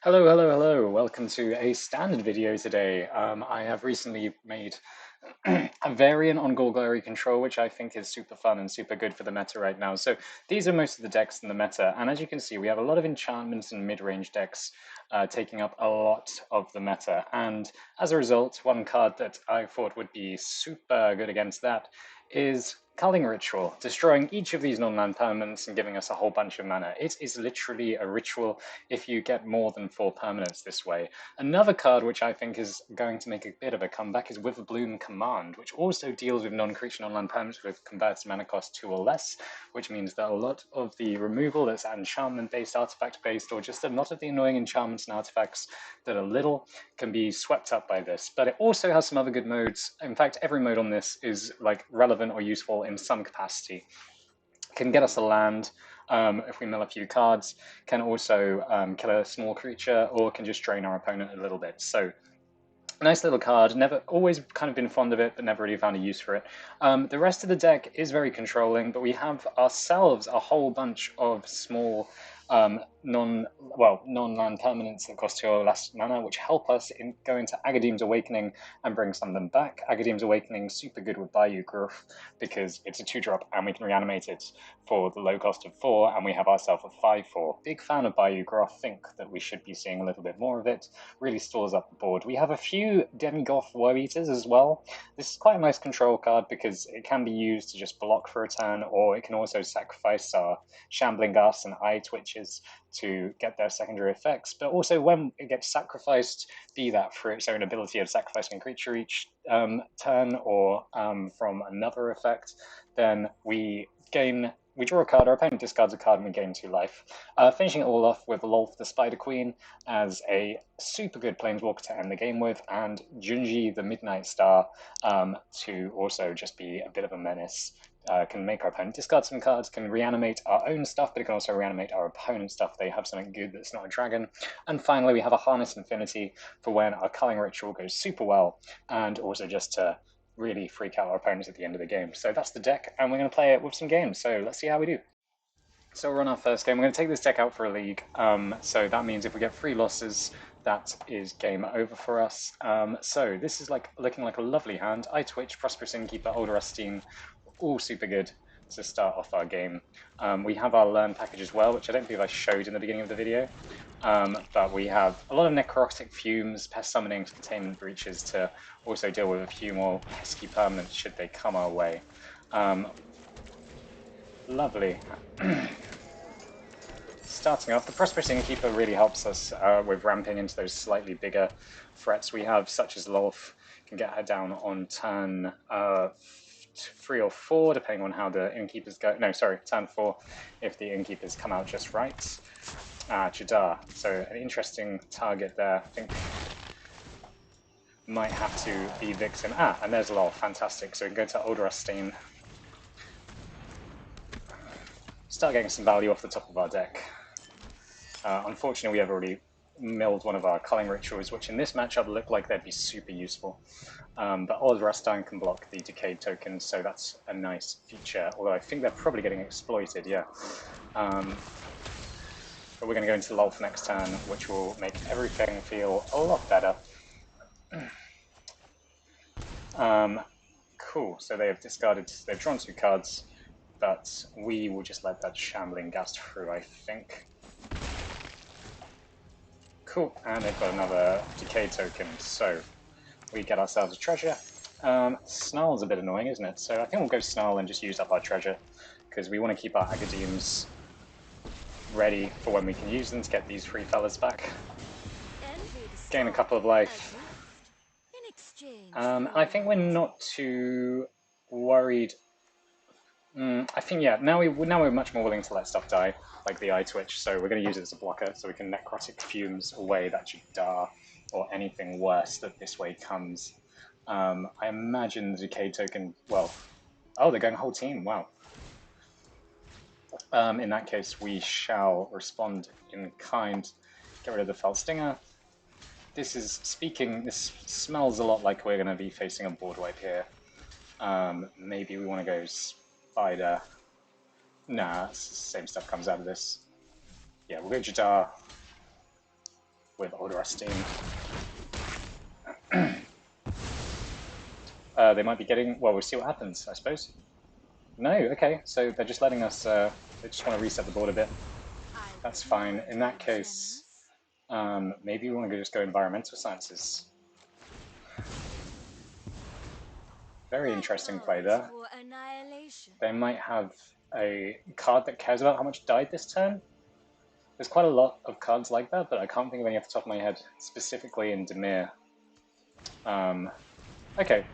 Hello, hello, hello. Welcome to a standard video today. I have recently made a variant on Golgari Control, which I think is super fun and super good for the meta right now. So these are most of the decks in the meta, and as you can see, we have a lot of enchantments and mid-range decks taking up a lot of the meta. And as a result, one card that I thought would be super good against that is Culling Ritual, destroying each of these non-land permanents and giving us a whole bunch of mana. It is literally a ritual if you get more than 4 permanents this way. Another card which I think is going to make a bit of a comeback is Witherbloom Command, which also deals with non-creature non-land permanents with converted mana cost 2 or less, which means that a lot of the removal that's enchantment-based, artifact-based, or just a lot of the annoying enchantments and artifacts that are little can be swept up by this. But it also has some other good modes. In fact, every mode on this is like relevant or useful in some capacity. Can get us a land if we mill a few cards, can also kill a small creature, or can just drain our opponent a little bit. So nice little card. Never, always kind of been fond of it, but never really found a use for it. The rest of the deck is very controlling, but we have ourselves a whole bunch of small non-land permanents that cost 2 or less mana, which help us go into Agadeem's Awakening and bring some of them back. Agadeem's Awakening is super good with Bayou Growth because it's a 2-drop and we can reanimate it for the low cost of 4, and we have ourselves a 5/4. Big fan of Bayou Growth. Think that we should be seeing a little bit more of it. Really stores up the board. We have a few Demigoth Woe Eaters as well. This is quite a nice control card because it can be used to just block for a turn, or it can also sacrifice our Shambling Ghast and Eye Twitches to get their secondary effects. But also when it gets sacrificed, be that for its own ability of sacrificing a creature each turn, or from another effect, then we draw a card, our opponent discards a card, and we gain 2 life. Finishing it all off with Lolth the Spider Queen as a super good planeswalker to end the game with, and Junji the Midnight Star to also just be a bit of a menace. Can make our opponent discard some cards, can reanimate our own stuff, but it can also reanimate our opponent's stuff. They have something good that's not a dragon. And finally, we have a Harness Infinity for when our Culling Ritual goes super well, and also just to really freak out our opponents at the end of the game. So that's the deck, and we're going to play it with some games. So let's see how we do. So we're on our first game. We're going to take this deck out for a league. So that means if we get 3 losses, that is game over for us. So this is looking like a lovely hand. Eye Twitch, Prosperous Innkeeper, Old Rusteen, all super good to start off our game. We have our Learn package as well, which I don't believe I showed in the beginning of the video. But we have a lot of Necrotic Fumes, Pest Summoning, Containment Breaches to also deal with a few more pesky permanents should they come our way. Lovely. Starting off, the Prosperous Innkeeper really helps us with ramping into those slightly bigger threats we have, such as Lolth. Can get her down on turn 3 or 4, depending on how the Innkeepers go. No, sorry, turn 4, if the Innkeepers come out just right. Jadar, so an interesting target there. I think might have to be victim. And there's Lolth, fantastic. So we can go to Old Rusteen. Start getting some value off the top of our deck. Unfortunately, we have already milled one of our Culling Rituals, which in this matchup look like they'd be super useful. But Old Rusteen can block the Decayed tokens, so that's a nice feature, although I think they're probably getting exploited, yeah. But we're going to go into Lolth next turn, which will make everything feel a lot better. Cool, so they have discarded, they've drawn 2 cards, but we will just let that Shambling Ghast through, I think. Cool, and they've got another Decay token, so we get ourselves a treasure. Snarl's a bit annoying, isn't it? So I think we'll go Snarl and just use up our treasure, because we want to keep our Agadeems ready for when we can use them to get these 3 fellas back. Gain a couple of life. I think we're not too worried. I think, yeah, now we're much more willing to let stuff die, like the Eye Twitch, so we're going to use it as a blocker, so we can Necrotic Fumes away that Jadar, or anything worse that this way comes. I imagine the Decay token, well, oh, they're going whole team, wow. In that case, we shall respond in kind, get rid of the Fell Stinger. This smells a lot like we're going to be facing a board wipe here. Maybe we want to go Spider. Nah, the same stuff comes out of this. Yeah, we'll go Jadar. with Old Rusty. They might be getting... Well, we'll see what happens, I suppose. No, okay, so they're just letting us... they just want to reset the board a bit. That's fine. In that case, maybe we want to just go environmental sciences. Very interesting play there. They might have a card that cares about how much died this turn. There's quite a lot of cards like that, but I can't think of any off the top of my head, specifically in Dimir. Okay.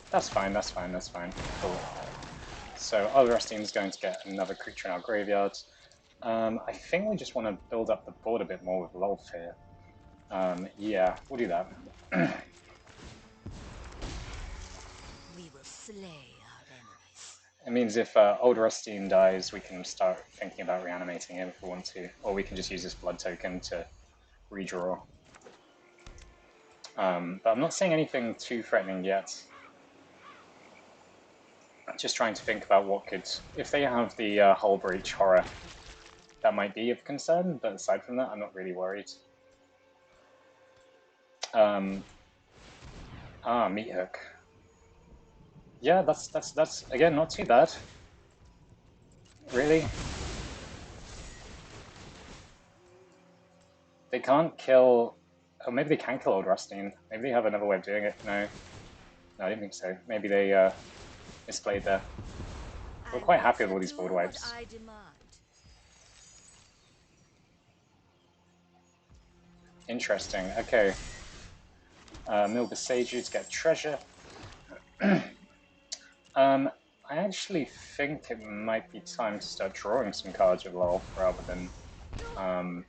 That's fine, that's fine, that's fine. Cool. So Alrestine's going to get another creature in our graveyard. I think we just want to build up the board a bit more with Lolf here. Yeah, we'll do that. We will slay our enemies. It means if Old Rustine dies, we can start thinking about reanimating him if we want to, or we can just use this blood token to redraw. But I'm not saying anything too threatening yet. I'm just trying to think about what could... If they have the Hull Breach Horror, that might be of concern, but aside from that, I'm not really worried. Meat Hook. Yeah, that's again, not too bad. Really? They can't kill... Oh, maybe they can kill Old Rustine. Maybe they have another way of doing it. No. No, I didn't think so. Maybe they misplayed there. We're quite happy with all these board wipes. Interesting. Okay. Mill Beseiju to get treasure. I actually think it might be time to start drawing some cards with Lolf rather than... Run,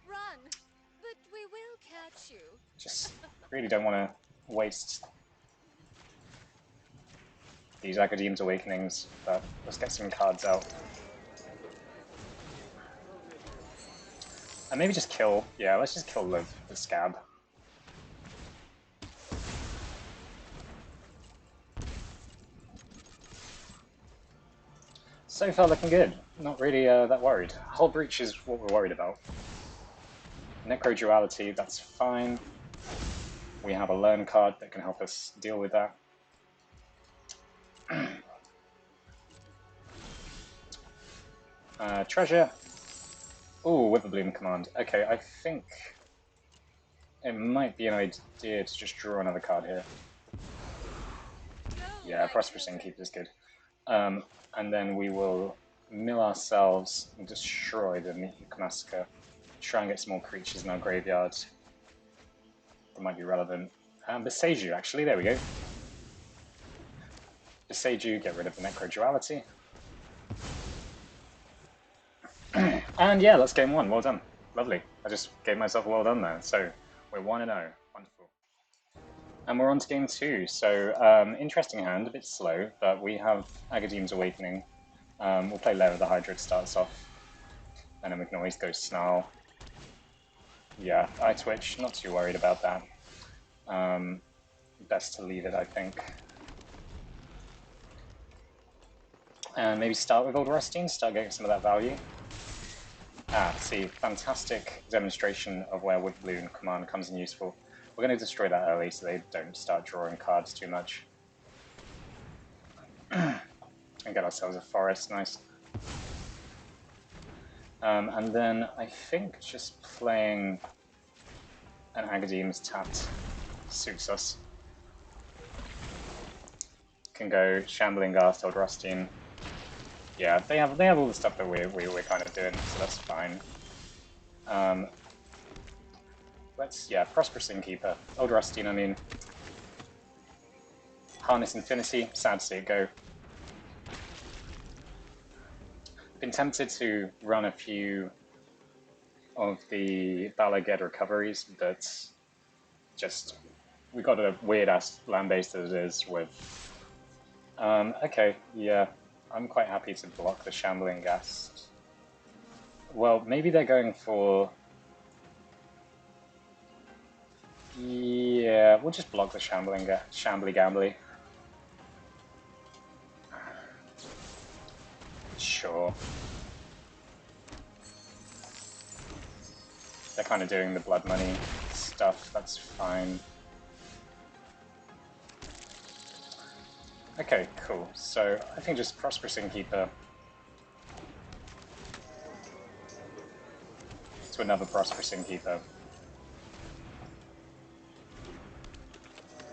but we will catch you. Just really don't want to waste these Academ's Awakenings, but let's get some cards out. And maybe just kill... Yeah, let's just kill the Scab. So far looking good. Not really that worried. Hull Breach is what we're worried about. Necro-Duality, that's fine. We have a learn card that can help us deal with that. Treasure. Ooh, Witherbloom command. Okay, I think it might be an idea to just draw another card here. Yeah, Prosperous Innkeeper is good. And then we will mill ourselves and destroy the Meat Massacre. Try and get some more creatures in our graveyard that might be relevant. Beseiju, actually, there we go. Beseiju, get rid of the Necro-Duality. And yeah, that's game one. Well done. Lovely. I just gave myself a well done there. So we're 1-0. Wonderful. And we're on to game two. So interesting hand, a bit slow, but we have Academ's Awakening. We'll play Lair of the Hydra to start us off. And then we can always go Snarl. Yeah, Eye Twitch, not too worried about that. Best to leave it, I think. And maybe start with Old Rustine, start getting some of that value. See, fantastic demonstration of where Witherbloom command comes in useful. We're going to destroy that early so they don't start drawing cards too much. And get ourselves a forest, nice. And then I think just playing an Agadeem's tapped suits us. Can go Shambling Ghast, Old Rustine. Yeah, they have all the stuff that we're kind of doing, so that's fine. Prosperous Innkeeper. Old Rustine, I mean. Harness Infinity, sad to see it go. Been tempted to run a few of the Balaged recoveries, but just... we got a weird-ass land base that it is with... okay, yeah. I'm quite happy to block the Shambling Ghast. Well, maybe they're going for... Yeah, we'll just block the Shambly Gambly. Sure. They're kind of doing the blood money stuff, that's fine. Okay, cool. So I think just Prosperous Innkeeper to another Prosperous Innkeeper.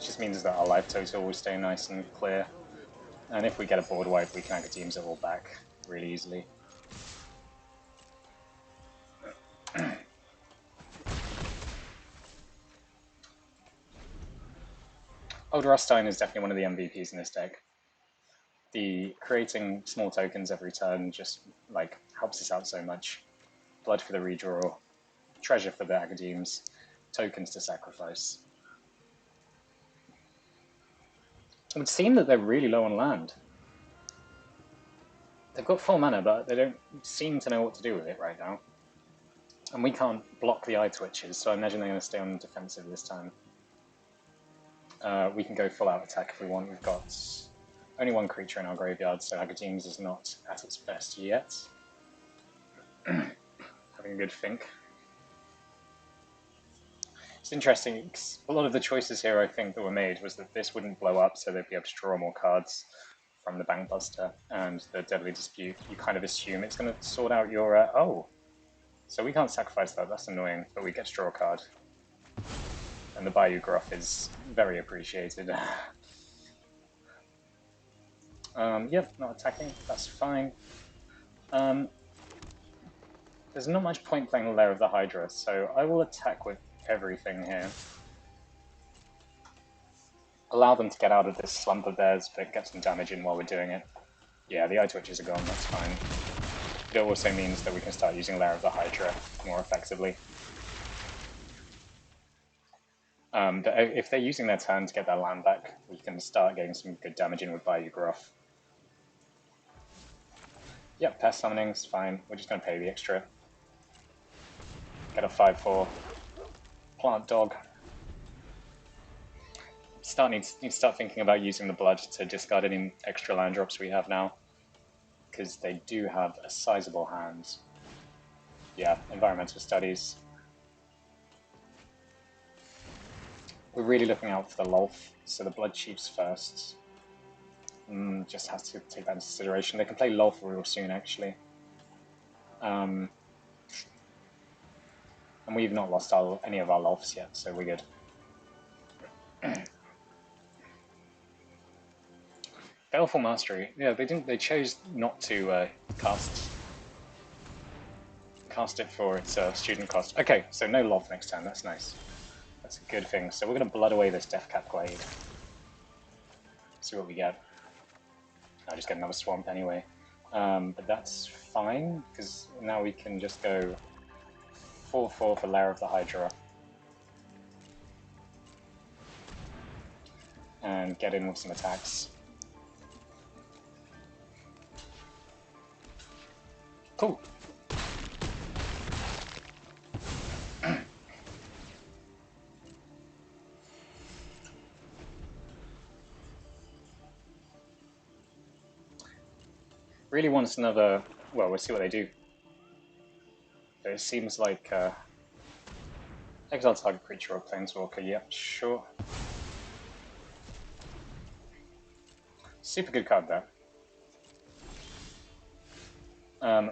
Just means that our life total will stay nice and clear. And if we get a board wipe, we can Academians it all back really easily. Old Rustine is definitely one of the MVPs in this deck. The creating small tokens every turn just like helps us out so much. Blood for the redraw, treasure for the Academians, tokens to sacrifice. It would seem that they're really low on land. They've got full mana, but they don't seem to know what to do with it right now. And we can't block the eye twitches, so I imagine they're going to stay on defensive this time. We can go full out attack if we want. We've got only one creature in our graveyard, so Academians is not at its best yet. Having a good think. It's interesting, a lot of the choices here I think that were made was that this wouldn't blow up, so they'd be able to draw more cards from the Bankbuster and the Deadly Dispute. You kind of assume it's going to sort out your, oh, so we can't sacrifice that, that's annoying, but we get to draw a card. And the Bayou Gruff is very appreciated. Yep, not attacking, that's fine. There's not much point playing the Lair of the Hydra, so I will attack with everything here. Allow them to get out of this slump of theirs, but get some damage in while we're doing it. Yeah, the eye twitches are gone, that's fine. It also means that we can start using Lair of the Hydra more effectively. But if they're using their turn to get their land back, we can start getting some good damage in with Bayou Gruff. Yep, Pest Summoning's fine. We're just going to pay the extra. Get a 5/4. Plant Dog. Need to start thinking about using the blood to discard any extra land drops we have now, because they do have a sizable hand. Yeah, environmental studies. We're really looking out for the Lolth, so the blood chiefs first. Just has to take that into consideration. They can play Lolth real soon, actually. And we've not lost any of our Lolths yet, so we're good. Baleful Mastery. Yeah, they didn't. They chose not to cast it for its student cost. Okay, so no Lolth next turn. That's nice. That's a good thing. So we're going to blood away this Deathcap Glade. See what we get. I'll just get another Swamp anyway. But that's fine, because now we can just go 4/4 for Lair of the Hydra. And get in with some attacks. Cool. Really wants another. Well, we'll see what they do. But it seems like exile target creature or planeswalker. Yep, sure. Super good card there.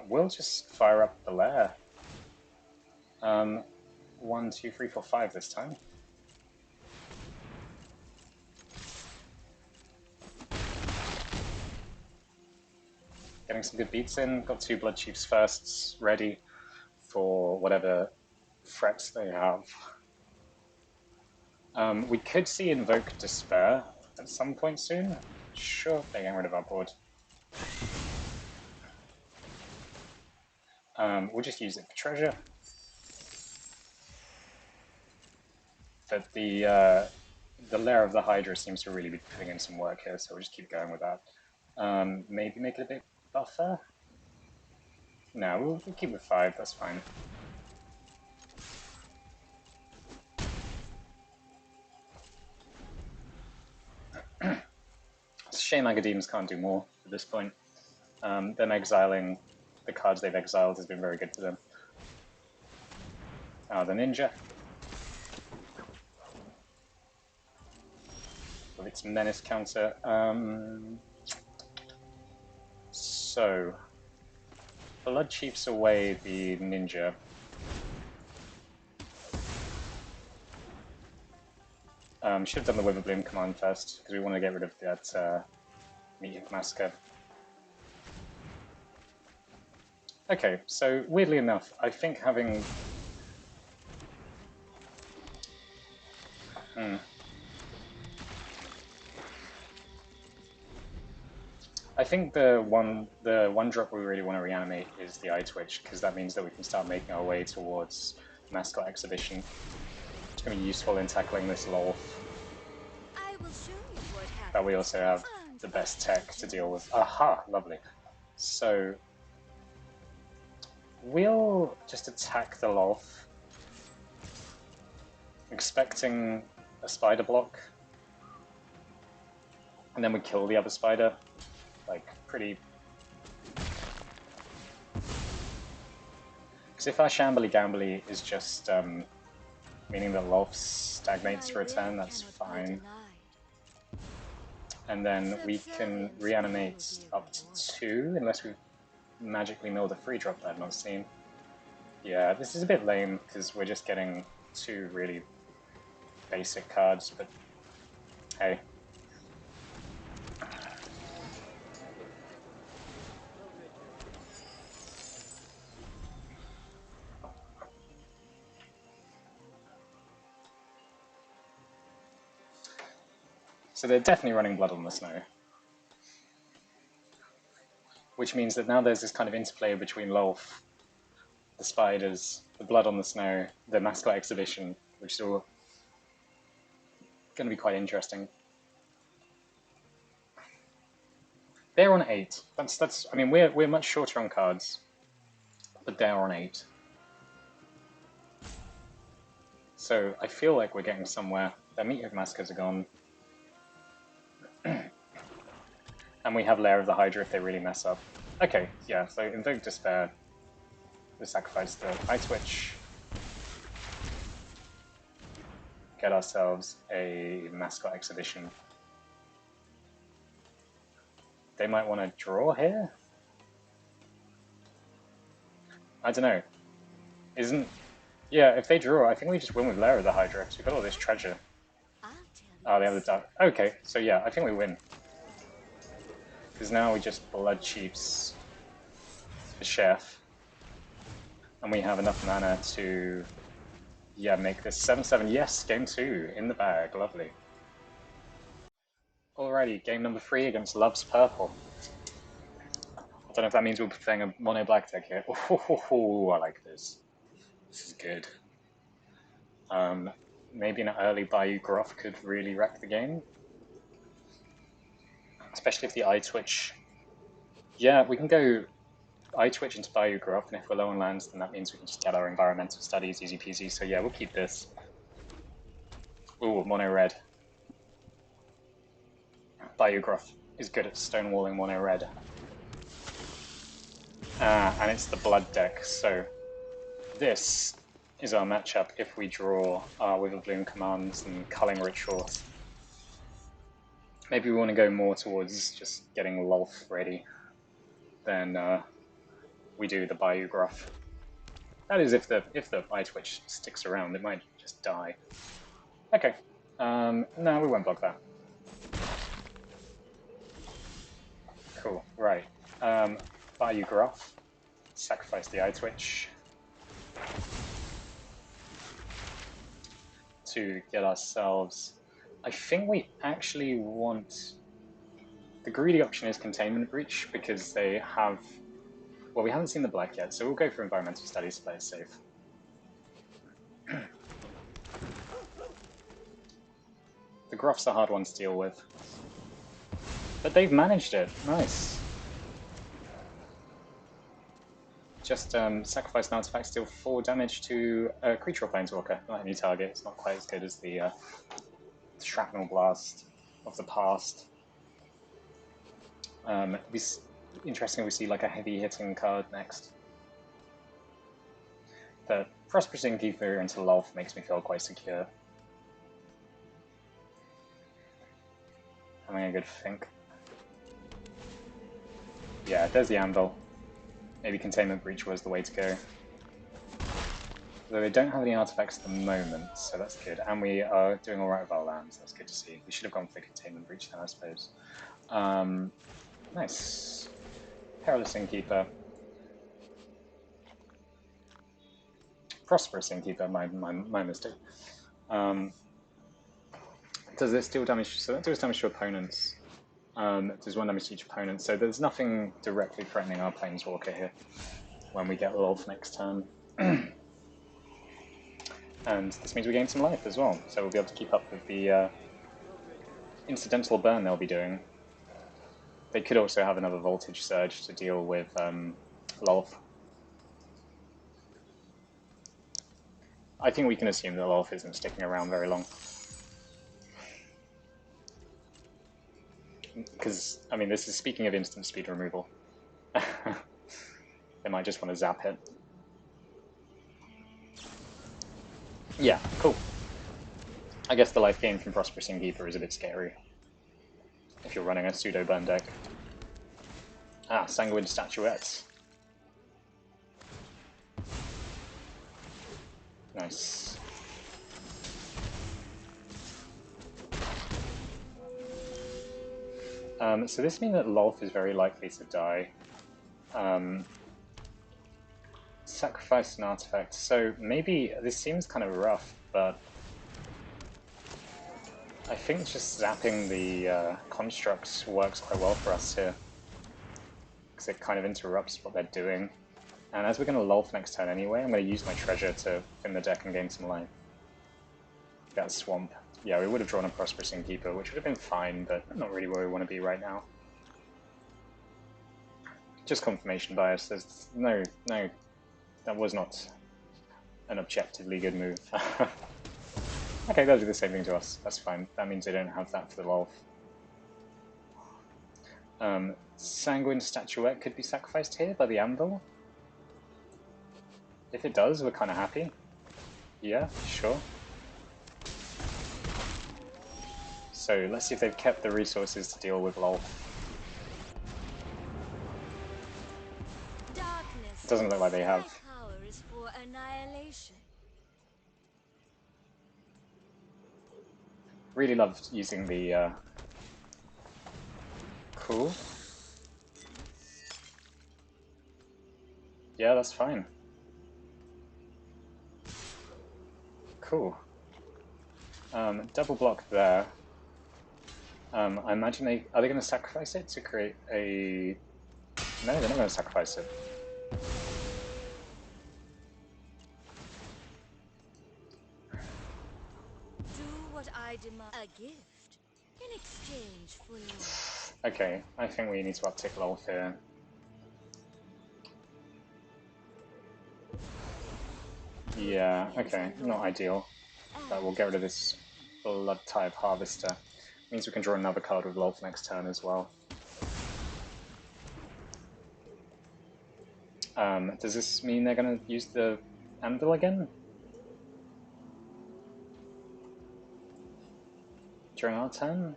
We'll just fire up the lair. 1, 2, 3, 4, 5 this time. Getting some good beats in. Got 2 Blood Chiefs firsts ready for whatever threats they have. We could see Invoke Despair at some point soon. Sure, they're getting rid of our board. We'll just use it for treasure. But the Lair of the Hydra seems to really be putting in some work here, so we'll just keep going with that. Maybe make it a bit buffer? No, we'll keep with 5, that's fine. It's a shame Academians can't do more at this point. Them exiling the cards they've exiled has been very good for them. The ninja. With its menace counter. So, Blood Chiefs away the ninja. Should have done the Witherbloom command first, because we want to get rid of that Meat Massacre. Okay, so weirdly enough, I think having... I think the one drop we really want to reanimate is the Eye Twitch, because that means that we can start making our way towards Mascot Exhibition. It's going to be useful in tackling this Lolth. I will show you what happens. But we also have the best tech to deal with. Aha, lovely. So we'll just attack the Lolth, expecting a spider block, and then we kill the other spider. Like, pretty... Because if our Shambly Gambly is just meaning that Lolth stagnates for a turn, that's fine. And then we can reanimate up to 2, unless we magically mill the free drop that I've not seen. Yeah, this is a bit lame, because we're just getting 2 really basic cards, but hey. So they're definitely running Blood on the Snow. Which means that now there's this kind of interplay between Lolth, the spiders, the Blood on the Snow, the Mascot Exhibition, which is all going to be quite interesting. They're on 8. That's. I mean, we're much shorter on cards, but they're on 8. So I feel like we're getting somewhere. Their Meathead Massacres are gone. And we have Lair of the Hydra if they really mess up. Okay, yeah, so Invoke Despair. We sacrifice the Eye Twitch. Get ourselves a Mascot Exhibition. They might want to draw here? I don't know. Isn't... Yeah, if they draw, I think we just win with Lair of the Hydra, because we've got all this treasure. Oh, they have the dark... Okay, so yeah, I think we win. Because now we just Blood Chiefs the Chef. And we have enough mana to... Yeah, make this 7-7. Yes, game 2 in the bag. Lovely. Alrighty, game number 3 against Love's Purple. I don't know if that means we'll be playing a mono black deck here. Oh, I like this. This is good. Maybe an early Bayou Groff could really wreck the game. Especially if the Eye Twitch... Yeah, we can go Eye Twitch into Bayou Groff, and if we're low on lands, then that means we can just get our environmental studies easy peasy. So yeah, we'll keep this. Ooh, mono red. Bayou Groff is good at stonewalling mono red. And it's the blood deck, so this is our matchup if we draw our Witherbloom commands and culling rituals. Maybe we want to go more towards just getting Lolth ready than we do the Bayou Gruff. That is if the Eye Twitch sticks around, it might just die. Okay, no, we won't block that. Cool, right. Bayou Gruff, sacrifice the Eye Twitch to get ourselves... I think we actually want... The greedy option is Containment Breach, because they have... Well, we haven't seen the black yet, so we'll go for Environmental Studies to play it safe. The Gruff's a hard one to deal with. But they've managed it. Nice. Just sacrifice an artifact, deal 4 damage to a creature or planeswalker, not any target. It's not quite as good as the Shrapnel Blast of the past. Interesting, we see like a heavy hitting card next. But Prosperous Innkeeper into Lolth makes me feel quite secure. Having a good think. Yeah, there's the Anvil. Maybe Containment Breach was the way to go. Though they don't have any artifacts at the moment, so that's good. And we are doing alright with our lands, that's good to see. We should have gone for the Containment Breach then, I suppose. Nice. Perilous Innkeeper. Prosperous Innkeeper, my mistake. Does this deal damage? So that deals damage to opponents. Does 1 damage to each opponent, so there's nothing directly threatening our Planeswalker here when we get Lolth next turn. And this means we gain some life as well, so we'll be able to keep up with the incidental burn they'll be doing. They could also have another Voltage Surge to deal with Lolth. I think we can assume that Lolth isn't sticking around very long. Because, I mean, this is speaking of instant speed removal. They might just want to zap it. Yeah, cool. I guess the life gain from Prosperous Innkeeper is a bit scary if you're running a pseudo-burn deck. Ah, Sanguine Statuettes. Nice. So this means that Lolth is very likely to die. Sacrifice an artifact. So maybe this seems kind of rough, but I think just zapping the constructs works quite well for us here, because it kind of interrupts what they're doing. And as we're going to Lolth next turn anyway, I'm going to use my treasure to thin the deck and gain some life. That Swamp. Yeah, we would have drawn a Prosperous Innkeeper, which would have been fine, but not really where we want to be right now. Just confirmation bias. There's no, that was not an objectively good move. Okay, they'll do the same thing to us. That's fine. That means they don't have that for the Lolth. Sanguine Statuette could be sacrificed here by the Anvil. If it does, we're kind of happy. Yeah, sure. So let's see if they've kept the resources to deal with Lolth. It doesn't look like they have. Really loved using the cool. Yeah, that's fine. Cool. Double block there. I imagine are they going to sacrifice it to create a... No, they're not going to sacrifice it. Do what I demand. A gift in exchange for love. Okay, I think we need to uptick Lolth here. Yeah, okay, not ideal. But we'll get rid of this Blood type Harvester. Means we can draw another card with Lolth next turn as well. Does this mean they're going to use the Anvil again? During our turn?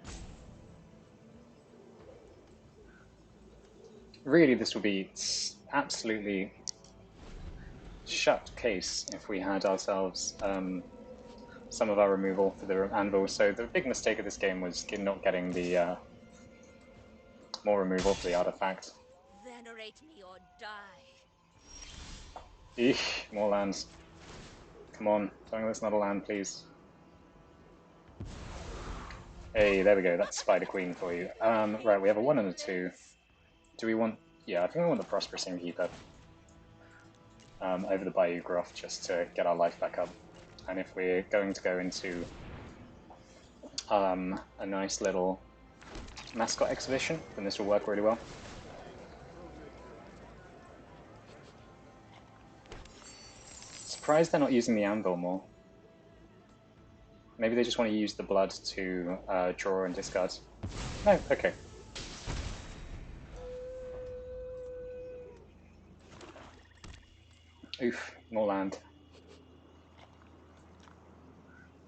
Really, this would be absolutely shut case if we had ourselves some of our removal for the Anvil. So the big mistake of this game was not getting the more removal for the artifact. Venerate me or die. Eesh, more lands. Come on, tell me that's not a land, please. Hey, there we go, that's Spider Queen for you. Right, we have a 1 and a 2. Do we want... Yeah, I think we want the Prosperous Innkeeper over the Bayou Groff just to get our life back up. And if we're going to go into a nice little mascot exhibition, then this will work really well. Surprised they're not using the Anvil more. Maybe they just want to use the blood to draw and discard. No, okay. Oof, more land.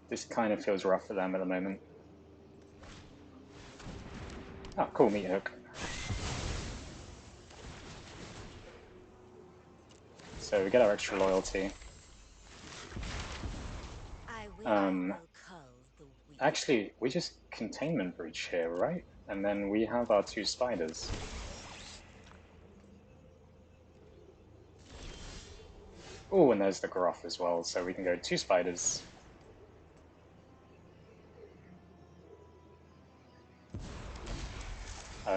This kind of feels rough for them at the moment. Oh, cool, meat hook. So we get our extra loyalty. Actually, we just containment breach here, right? And then we have our 2 spiders. Oh, and there's the Groff as well, so we can go 2 spiders.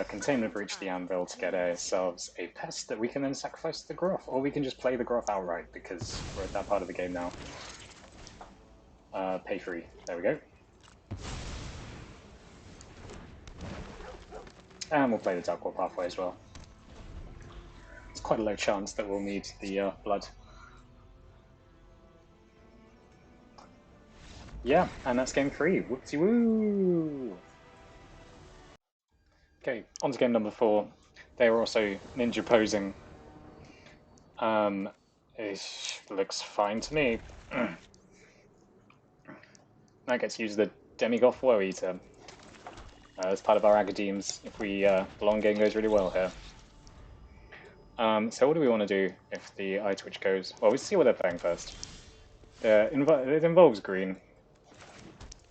Containment breach the anvil to get ourselves a pest that we can then sacrifice to the Groff, or we can just play the Groff outright because we're at that part of the game now. Pay free. There we go. And we'll play the Dark War Pathway as well. It's quite a low chance that we'll need the blood. Yeah, and that's game 3. Whoopsie woo! Okay, on to game number 4. They were also ninja posing. It looks fine to me. That gets used the Demigoth Woe Eater as part of our Agadeems if the long game goes really well here. So what do we want to do if the eye twitch goes? Well, we'll see what they're playing first. It involves green,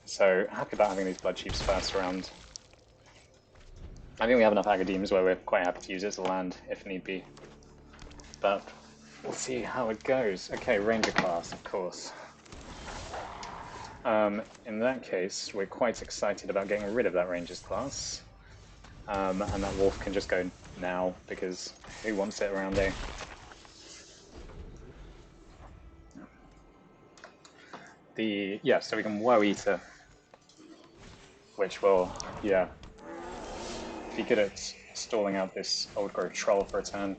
so happy about having these blood chiefs first round. I think we have enough Agadeems where we're quite happy to use it as a land if need be. But we'll see how it goes. Okay, Ranger class, of course. In that case, we're quite excited about getting rid of that Rangers class. And that Wolf can just go now, because who wants it around A? So we can Woe Eater, which will, be good at stalling out this Old Growth Troll for a turn.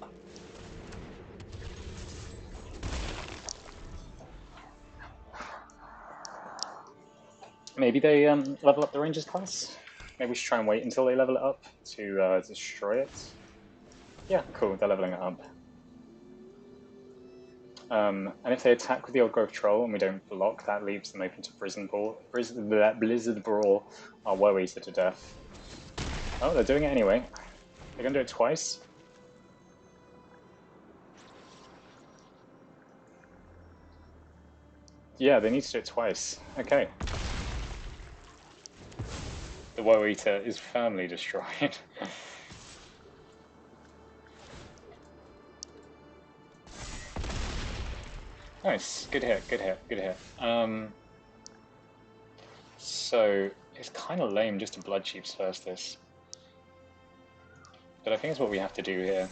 Maybe they level up the Rangers class? Maybe we should try and wait until they level it up to destroy it. Yeah, cool, they're leveling it up. And if they attack with the Old Growth Troll and we don't block, that leaves them open to Blizzard Brawl, our Woe Eater to death. Oh, they're doing it anyway. They're going to do it twice. Yeah, they need to do it twice. Okay. The Woe Eater is firmly destroyed. Nice, good hit, good hit, good hit. So it's kind of lame just to Blood Chiefs first this. But I think it's what we have to do here.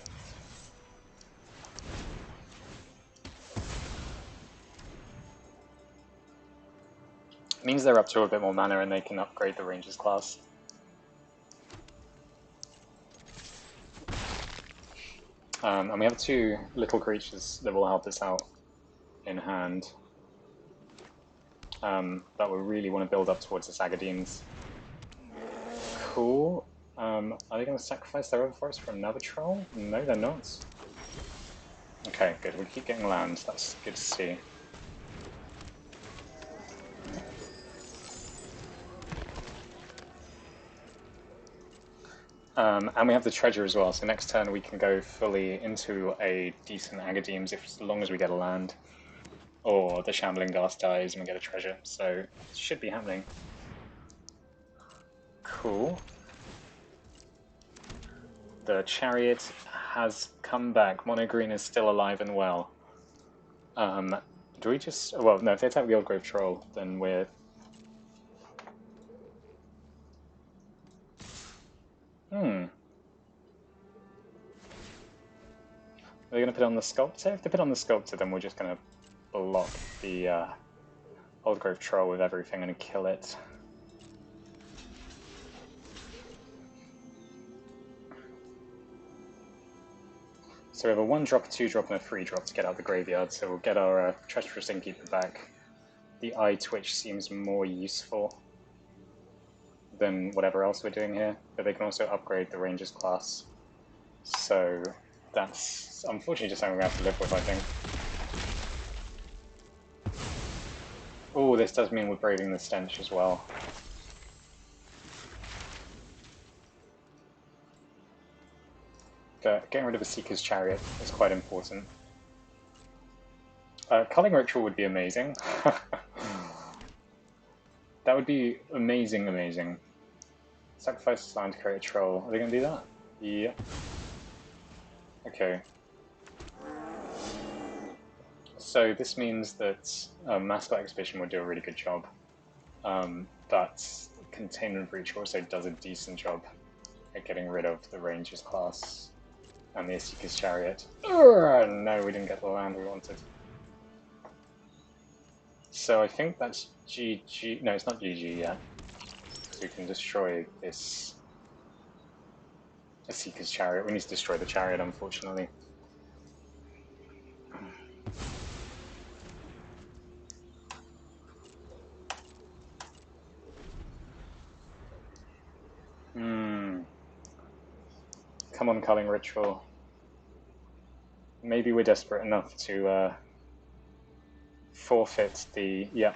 It means they're up to a bit more mana and they can upgrade the Rangers class. And we have 2 little creatures that will help us out in hand. That we really want to build up towards the Agadeems. Cool. Are they going to sacrifice their Overforest for another troll? No, they're not. Okay, good. We keep getting land. That's good to see. And we have the treasure as well, so next turn we can go fully into a decent Agadeems as long as we get a land. Or the Shambling Ghast dies and we get a treasure, so it should be happening. Cool. The Chariot has come back. Mono Green is still alive and well. Do we just... Well, no, if they attack the Old Grove Troll, then we're... Are they going to put on the Sculptor? If they put on the Sculptor, then we're just going to block the Old Grove Troll with everything and kill it. So we have a 1-drop, a 2-drop, and a 3-drop to get out the graveyard, so we'll get our Treacherous Innkeeper back. The Eye Twitch seems more useful than whatever else we're doing here, but they can also upgrade the Rangers class. So that's unfortunately just something we have to live with, I think. Oh, this does mean we're braving the stench as well. But getting rid of a Seeker's Chariot is quite important. Culling Ritual would be amazing. That would be amazing, amazing. Sacrifice land to create a troll. Are they going to do that? Yeah. Okay. So this means that Massive Exhibition would do a really good job. But Containment Breach also does a decent job at getting rid of the Ranger's class and the Seeker's Chariot. No, we didn't get the land we wanted. So I think that's GG. No, it's not GG yet. So we can destroy this Seeker's Chariot. We need to destroy the chariot, unfortunately. Come on, Culling Ritual. Maybe we're desperate enough to forfeit the... yeah.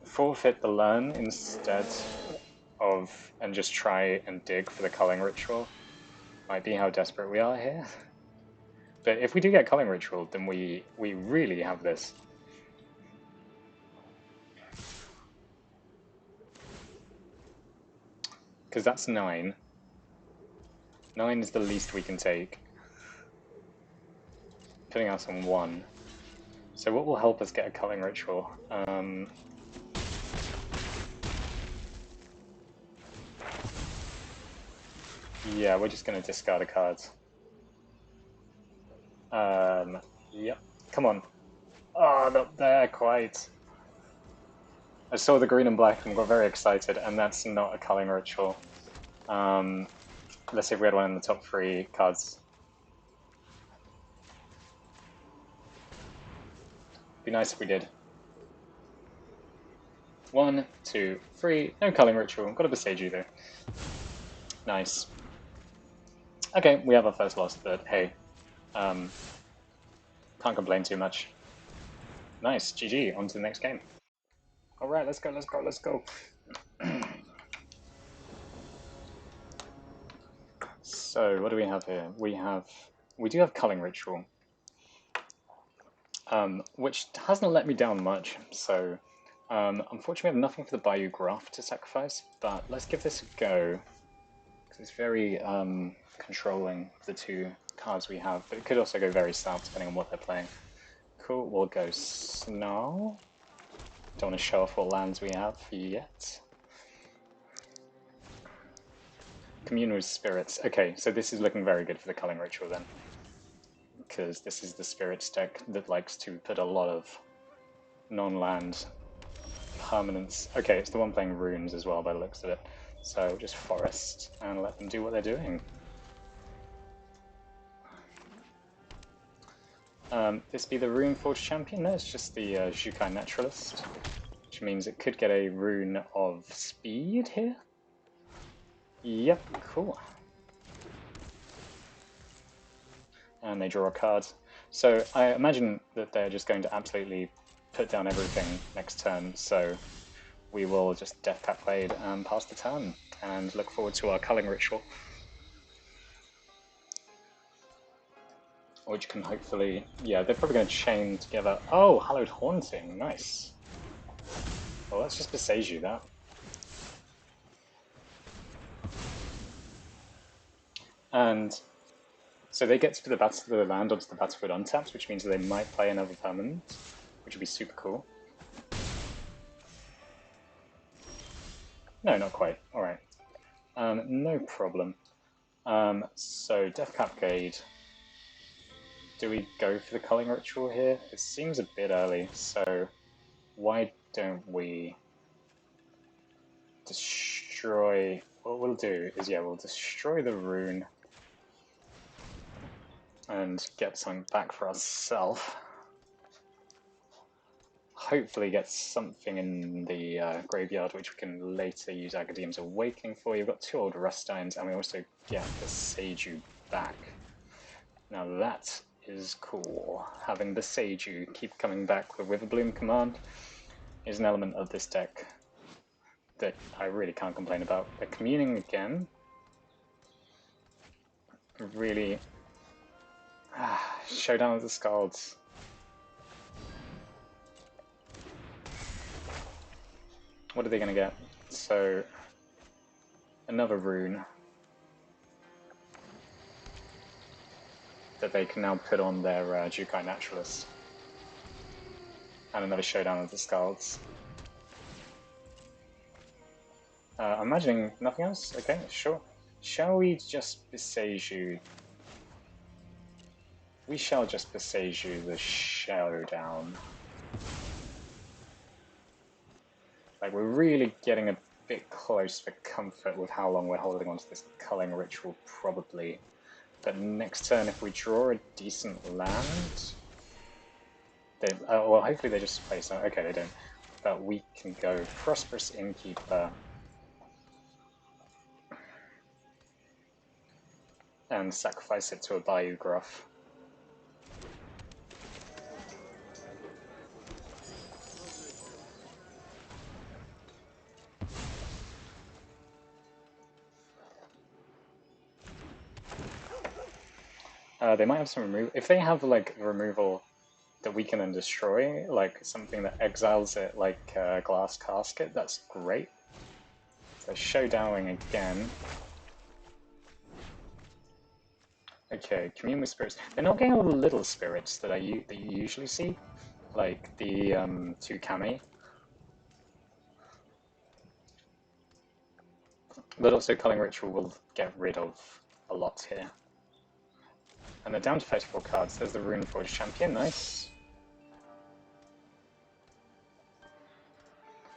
Forfeit the learn instead of... and just try and dig for the Culling Ritual. Might be how desperate we are here. But if we do get Culling Ritual, then we really have this. Because that's 9. 9 is the least we can take. Putting us on 1. So what will help us get a Culling Ritual? Yeah, we're just going to discard a card. Yep. Come on. Oh, not there quite. I saw the green and black and got very excited, and that's not a Culling Ritual. Let's see if we had one in the top 3 cards. Be nice if we did. 1, 2, 3. No Culling Ritual. Got a Beseiju though. Nice. Okay, we have our first loss, but hey. Can't complain too much. Nice. GG. On to the next game. Alright, let's go, let's go, let's go. So, what do we have here? We do have Culling Ritual. Which hasn't let me down much, so unfortunately we have nothing for the Bayou Graph to sacrifice, but let's give this a go, because it's very controlling the 2 cards we have, but it could also go very south depending on what they're playing. Cool, we'll go Snarl. Don't want to show off what lands we have yet. Commune with Spirits. Okay, so this is looking very good for the Culling Ritual then, because this is the Spirits deck that likes to put a lot of non-land permanents. Okay, it's the one playing runes as well by the looks of it. So just forest and let them do what they're doing. This be the Rune Forge champion? No, it's just the Xiukai Naturalist, which means it could get a rune of speed here. Yep, cool. And they draw a card. So I imagine that they're just going to absolutely put down everything next turn, so we will just Death Cap Blade and pass the turn, and look forward to our Culling Ritual. Which can hopefully... yeah, they're probably going to chain together... oh, Hallowed Haunting, nice. Well, let's just Beseiju that. And so they get to the land onto the battlefield untapped, which means that they might play another permanent, which would be super cool. No, not quite. Alright. No problem. So, Death Cap Blade. Do we go for the Culling Ritual here? It seems a bit early, so why don't we destroy... what we'll do is, yeah, we'll destroy the rune and get something back for ourselves. Hopefully get something in the graveyard which we can later use Agadeem's Awakening for. You've got 2 old Rustines, and we also get the Beseiju back. Now that is cool. Having Beseiju keep coming back with Witherbloom command. is an element of this deck that I really can't complain about. They're communing again. Really... Showdown of the Scalds. What are they going to get? So, another rune that they can now put on their Jukai Naturalist. And another Showdown of the Scalds. I'm imagining nothing else? Okay, sure. Shall we just Beseiju? We shall just Beseiju the Showdown. Like, we're really getting a bit close for comfort with how long we're holding onto this culling ritual, probably. But next turn, if we draw a decent land... They, well, hopefully they just play some... Okay, they don't. But we can go Prosperous Innkeeper... and sacrifice it to a Bayou Gruff. They might have some removal. If they have like removal that we can then destroy, like something that exiles it, like Glass Casket, that's great. So Showdowing again. Okay, Commune with Spirits. They're not getting all the little spirits that you usually see, like the 2 Kami. But also Culling Ritual will get rid of a lot here. And they're down to 34 cards. There's the Runeforged Champion, nice.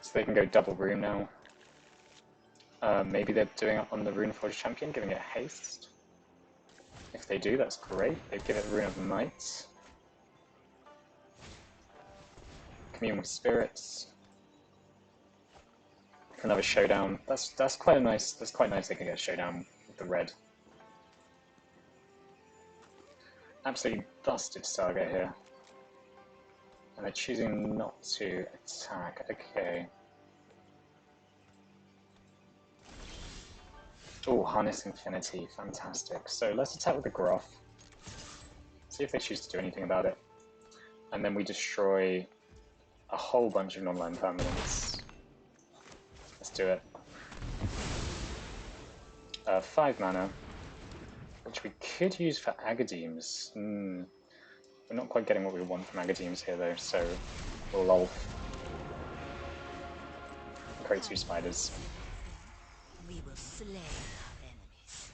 So they can go double rune now. Maybe they're doing it on the Runeforged Champion, giving it haste. If they do, that's great. They give it Rune of Might. Commune with Spirits. Another Showdown. That's quite nice. That's quite nice. They can get a Showdown with the red. Absolutely busted Saga here. And they're choosing not to attack. Okay. Oh, Harness Infinity. Fantastic. So let's attack with the Gruff. See if they choose to do anything about it. And then we destroy a whole bunch of non-land permanents. Let's do it. 5 mana, which we could use for Agadeems. We're not quite getting what we want from Agadeems here though, so we'll lol. Create 2 spiders. We will slay our enemies.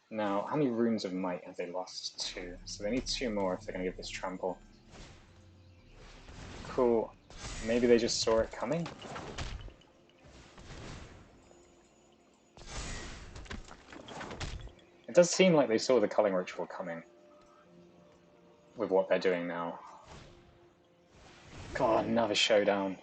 Now, how many Runes of Might have they lost? 2. So they need 2 more if they're going to give this trample. Cool. Maybe they just saw it coming? It does seem like they saw the Culling Ritual coming with what they're doing now. God, another Showdown.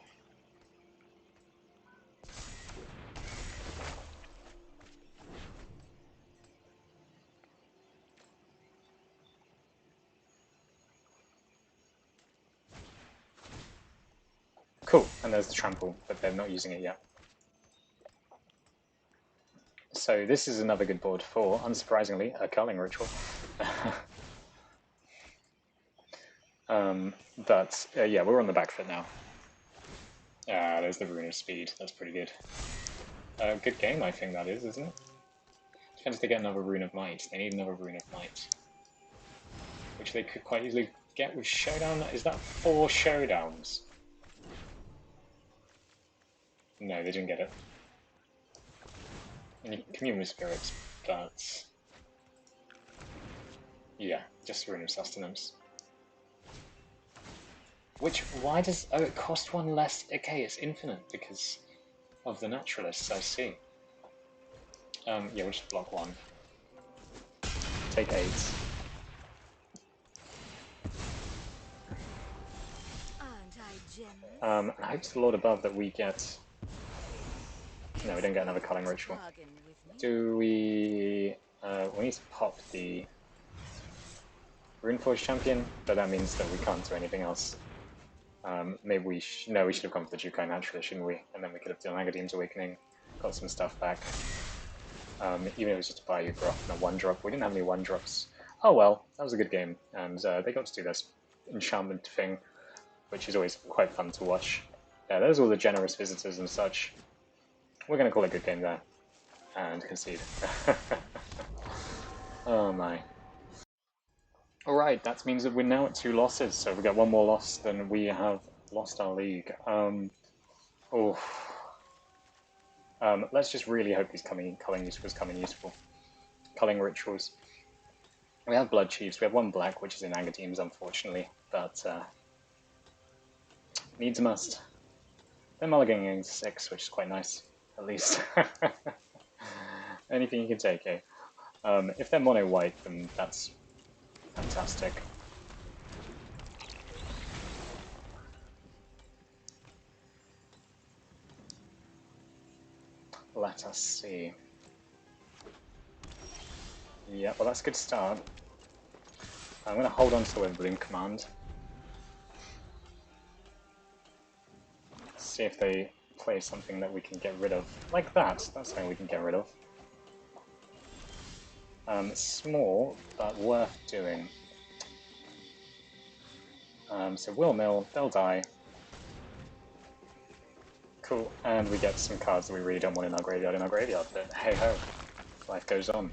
Cool, and there's the trample, but they're not using it yet. So this is another good board for, unsurprisingly, a Culling Ritual. Yeah, we're on the back foot now. There's the Rune of Speed. That's pretty good. Good game, I think that is, isn't it? Depends if they get another Rune of Might. They need another Rune of Might. Which they could quite easily get with Showdown. Is that 4 Showdowns? No, they didn't get it. And you can commune with spirits, but... yeah, just Rune of Sustenance. Which, why does... oh, it cost 1 less... okay, it's infinite because of the Naturalists, I see. Yeah, we'll just block 1. Take 8. Aren't I generous? And I hope to the Lord above that we get... no, we don't get another Culling Ritual. Bargain with me. Do we... we need to pop the Runeforged Champion, but that means that we can't do anything else. Maybe we no, we should have gone for the Jukai naturally, shouldn't we? And then we could have done Agadeem's Awakening, got some stuff back. Even if it was just a Bayou Gruff and a 1-drop. We didn't have any 1-drops. Oh well, that was a good game. And they got to do this enchantment thing, which is always quite fun to watch. Yeah, there's all the generous visitors and such. We're going to call it a good game there. And concede. Oh my. Alright, that means that we're now at 2 losses, so if we get one more loss, then we have lost our league. Oh. Let's just really hope these culling rituals come in useful. Culling rituals. We have Blood Chiefs, we have one black, which is in Agadeem's, unfortunately, but needs a must. They're mulliganing 6, which is quite nice, at least. Anything you can take, eh? If they're mono white, then that's fantastic. Let us see. Yeah, well that's a good start. I'm going to hold on to the Witherbloom command. See if they play something that we can get rid of. Like that, that's something we can get rid of. Small, but worth doing. So Will Mill, they'll die. Cool, and we get some cards that we really don't want in our graveyard, but hey ho, life goes on.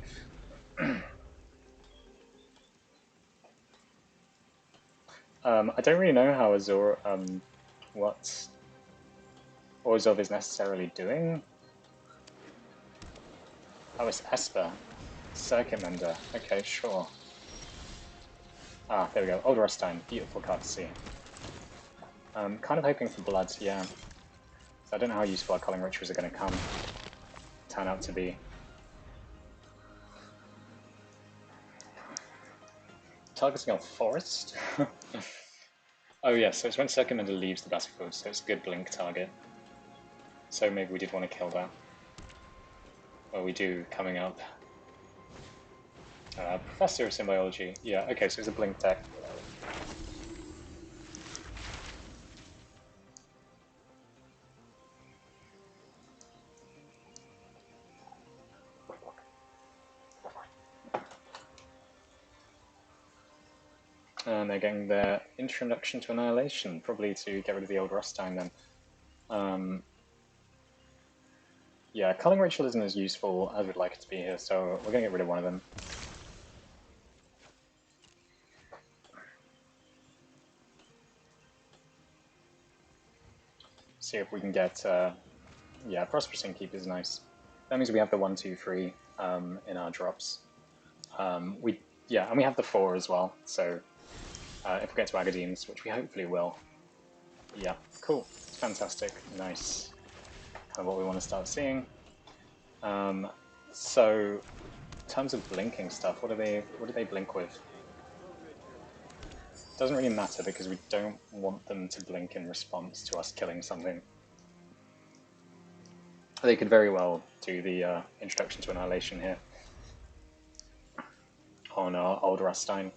I don't really know how Azor, what Orzhov is necessarily doing. Oh, it's Esper. Circuit Mender. Okay, sure. Ah, there we go. Old Rustine. Beautiful card to see. Kind of hoping for blood, yeah. So I don't know how useful our culling rituals are going to turn out to be. Targeting our forest? Oh yeah, so it's when Circuit Mender leaves the battlefield, so it's a good blink target. So maybe we did want to kill that. Well, we do coming up. Professor of Symbiology. Yeah, okay, so it's a blink deck. And they're getting their introduction to Annihilation, probably to get rid of the old Rustine then. Yeah, Culling Ritual isn't as useful as we'd like it to be here, so we're going to get rid of one of them. See if we can get... yeah, Prosperous Innkeep is nice. That means we have the 1, 2, 3 in our drops. Yeah, and we have the 4 as well, so if we get to Agadeem's, which we hopefully will, yeah, cool, fantastic, nice, kind of what we want to start seeing. So, in terms of blinking stuff, what do they blink with? Doesn't really matter because we don't want them to blink in response to us killing something. They could very well do the Introduction to Annihilation here on our old Rustine.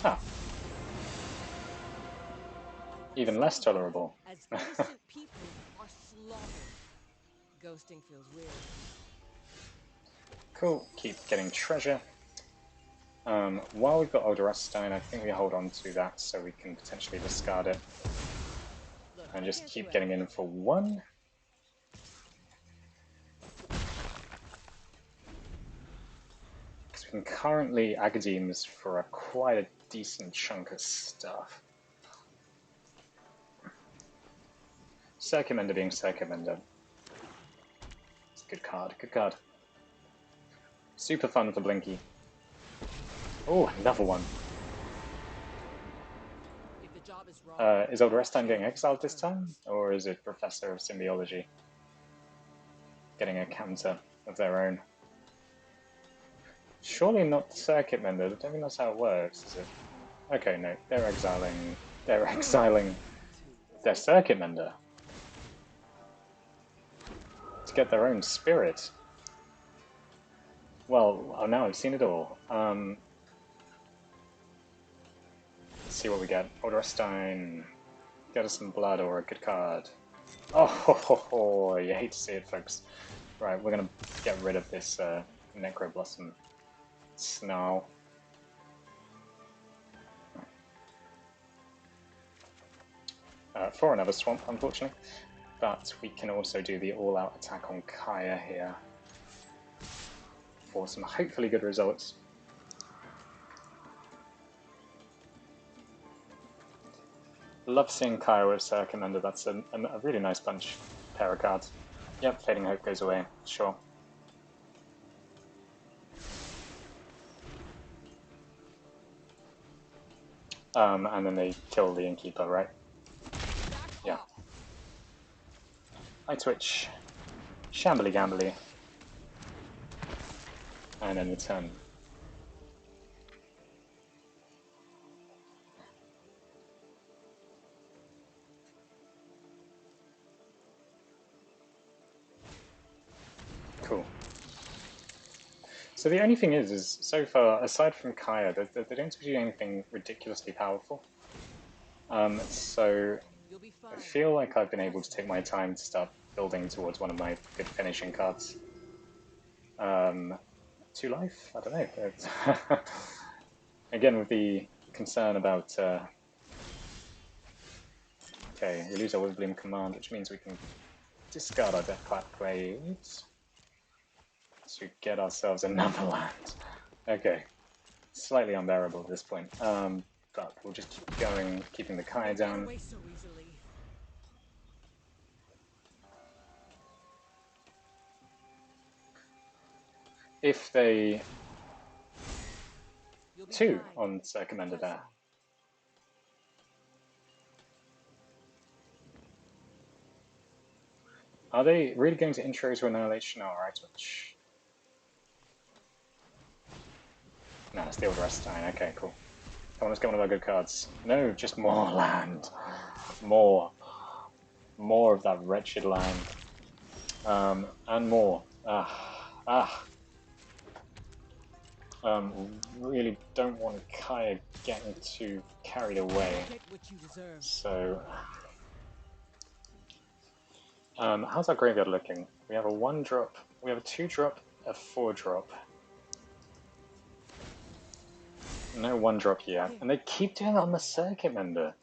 Ah. Even less tolerable. As innocent people are slaughtered. Ghosting feels weird. Cool, keep getting treasure. While we've got Old Rustine, I think we hold on to that so we can potentially discard it. Look, And just keep do getting in for 1. Because we can currently Agadeem's for quite a decent chunk of stuff. Circuit Mender being Circuit Mender. It's a good card, good card. Super fun for Blinky. Oh, another one. If the job is wrong, Is Old Rustine getting exiled this time? Or is it Professor of Symbiology getting a counter of their own? Surely not Circuit Mender, I don't think that's how it works, is it? Okay, no, they're exiling their Circuit Mender to get their own spirit. Well, now I've seen it all. see what we get. Odorstein. Get us some blood or a good card. Oh, ho, ho, ho. You hate to see it, folks. Right, we're gonna get rid of this Necroblossom Snarl. For another swamp, unfortunately. But we can also do the all-out attack on Kaya here for some hopefully good results. Love seeing Kaya with Circumender. That's a really nice bunch pair of cards. Yep, Fading Hope goes away, sure. And then they kill the Innkeeper, right? Yeah. I twitch. Shambly Gambly. And then return. Cool. So the only thing is so far, aside from Kaya, they don't do anything ridiculously powerful. So I feel like I've been able to take my time to start building towards one of my good finishing cards. 2 life? I don't know. Again, with the concern about... okay, we lose our Witherbloom command, which means we can discard our Deathclap Blades to get ourselves another land. Okay, slightly unbearable at this point. But we'll just keep going, keeping the Kaya down. If they... 2 on Circumender there. Are they really going to intro to Annihilation? Alright, which... No, it's the Old Restine. Okay, cool. Come on, let's get one of our good cards. No, just more land. More. More of that wretched land. And more. Really don't want Kaya getting too carried away. So... how's our graveyard looking? We have a 1-drop, we have a 2-drop, a 4-drop. No 1-drop yet. And they keep doing that on the Circuit Mender.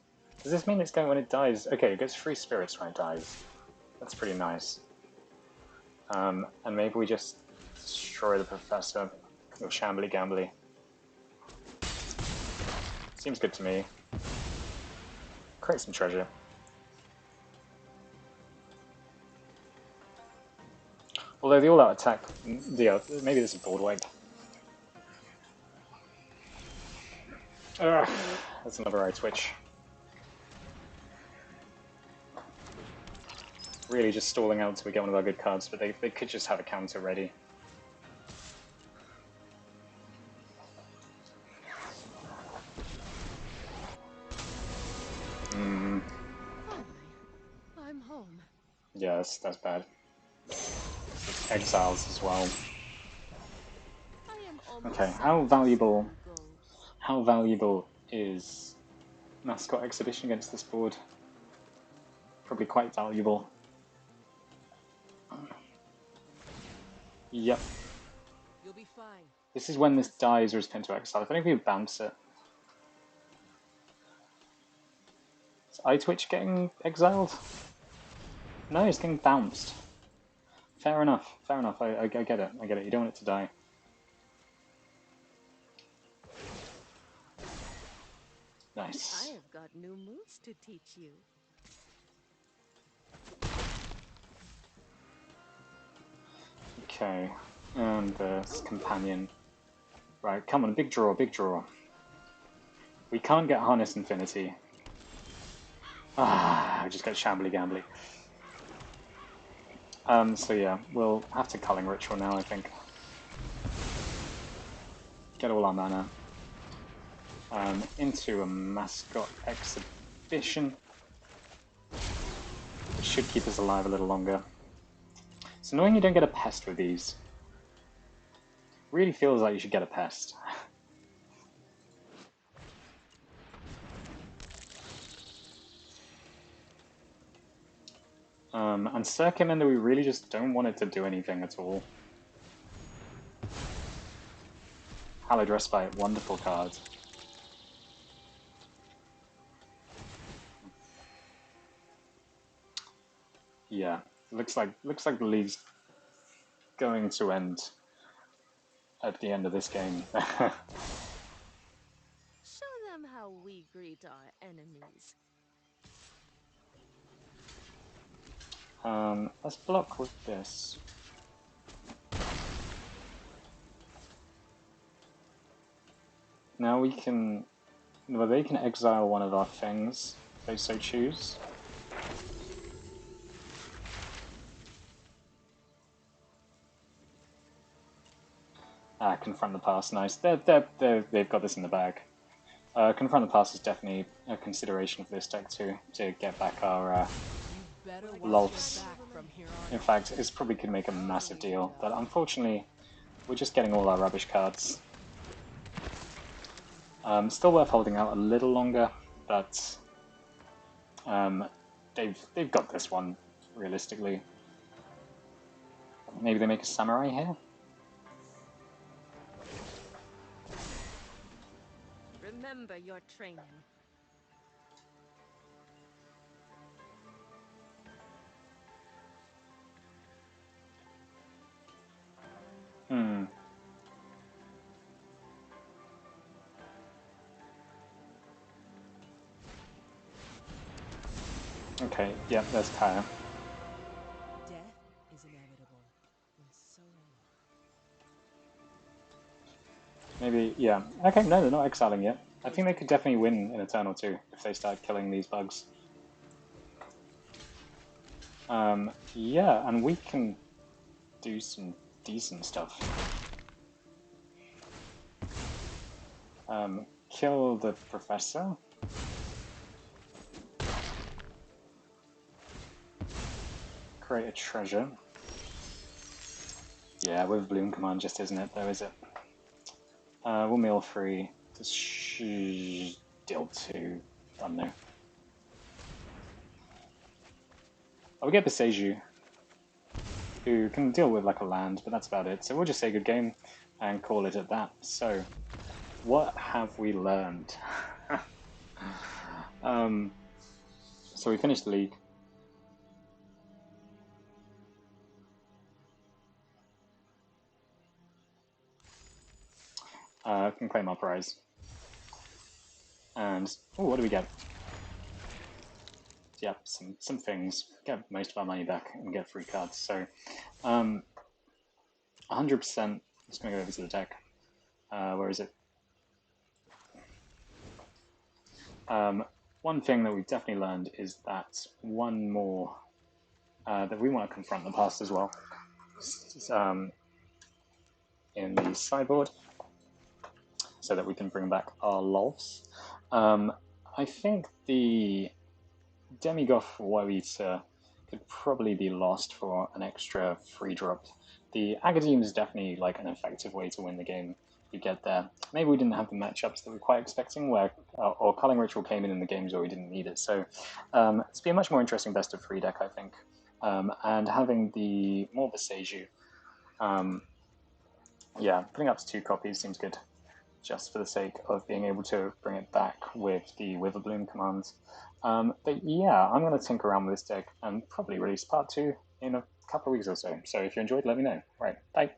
Does this mean it's going when it dies? Okay, it gets 3 spirits when it dies. That's pretty nice. And maybe we just destroy the Professor with Shambly Gambly. Seems good to me. Create some treasure. Although the all-out attack, yeah, maybe this is board wipe. That's another eye twitch. Really just stalling out until we get one of our good cards, but they could just have a counter ready. I'm home. Yeah, that's bad. Exiles as well. Okay, how valuable is Mascot Exhibition against this board? Probably quite valuable. Yep. You'll be fine. This is when this dies or is pinned to exile. If anything, we bounce it. Is iTwitch getting exiled? No, it's getting bounced. Fair enough, fair enough. I get it, I get it. You don't want it to die. Nice. I have got new moves to teach you. Okay, and this companion. Right, come on, big draw, big draw. We can't get Harness Infinity. I just got Shambly Gambly. So yeah, we'll have to Culling Ritual now, I think. Get all our mana. Into a Mascot Exhibition. Which should keep us alive a little longer. It's annoying you don't get a Pest with these. Really feels like you should get a Pest. And Circumender, we really just don't want it to do anything at all. Hallowed Respite, wonderful card. Yeah, looks like the league's going to end at the end of this game. Show them how we greet our enemies. Let's block with this. Now we can... Well, they can exile one of our things, if they so choose. Confront the Past, nice. They've got this in the bag. Confront the Past is definitely a consideration for this deck too, to get back our lulfs. In fact, it's probably could make a massive deal, but unfortunately, we're just getting all our rubbish cards. Still worth holding out a little longer, but they've got this one, realistically. Maybe they make a Samurai here? Remember your training. Okay, yeah, there's Kaya. Death is inevitable in so many. Maybe, yeah. Okay, no, they're not exiling yet. I think they could definitely win in Eternal too, if they start killing these bugs. Yeah, and we can do some decent stuff. Kill the Professor. Create a treasure. Yeah, Witherbloom command just isn't it, though, is it? We'll mill 3. Deal 2. Done there. We get the Seiju, who can deal with like a land, but that's about it. So we'll just say good game and call it at that. So, what have we learned? So we finished the league. Can claim our prize. And what do we get? Yep, some things. Get most of our money back and get free cards. So, 100%. Just gonna go over to the deck. Where is it? One thing that we've definitely learned is that one more that we want to confront the past as well. In the sideboard, so that we can bring back our lulfs. I think the Demigoth Woeater could probably be lost for an extra free drop. The Agadeem is definitely like an effective way to win the game. You get there. Maybe we didn't have the matchups that we were quite expecting, where or Culling Ritual came in the games where we didn't need it. So it's been a much more interesting best of 3 deck, I think. And having the more Seiju, yeah, putting up to 2 copies seems good, just for the sake of being able to bring it back with the Witherbloom commands. But yeah, I'm going to tinker around with this deck and probably release part 2 in a couple of weeks or so. So if you enjoyed, let me know. Right, bye.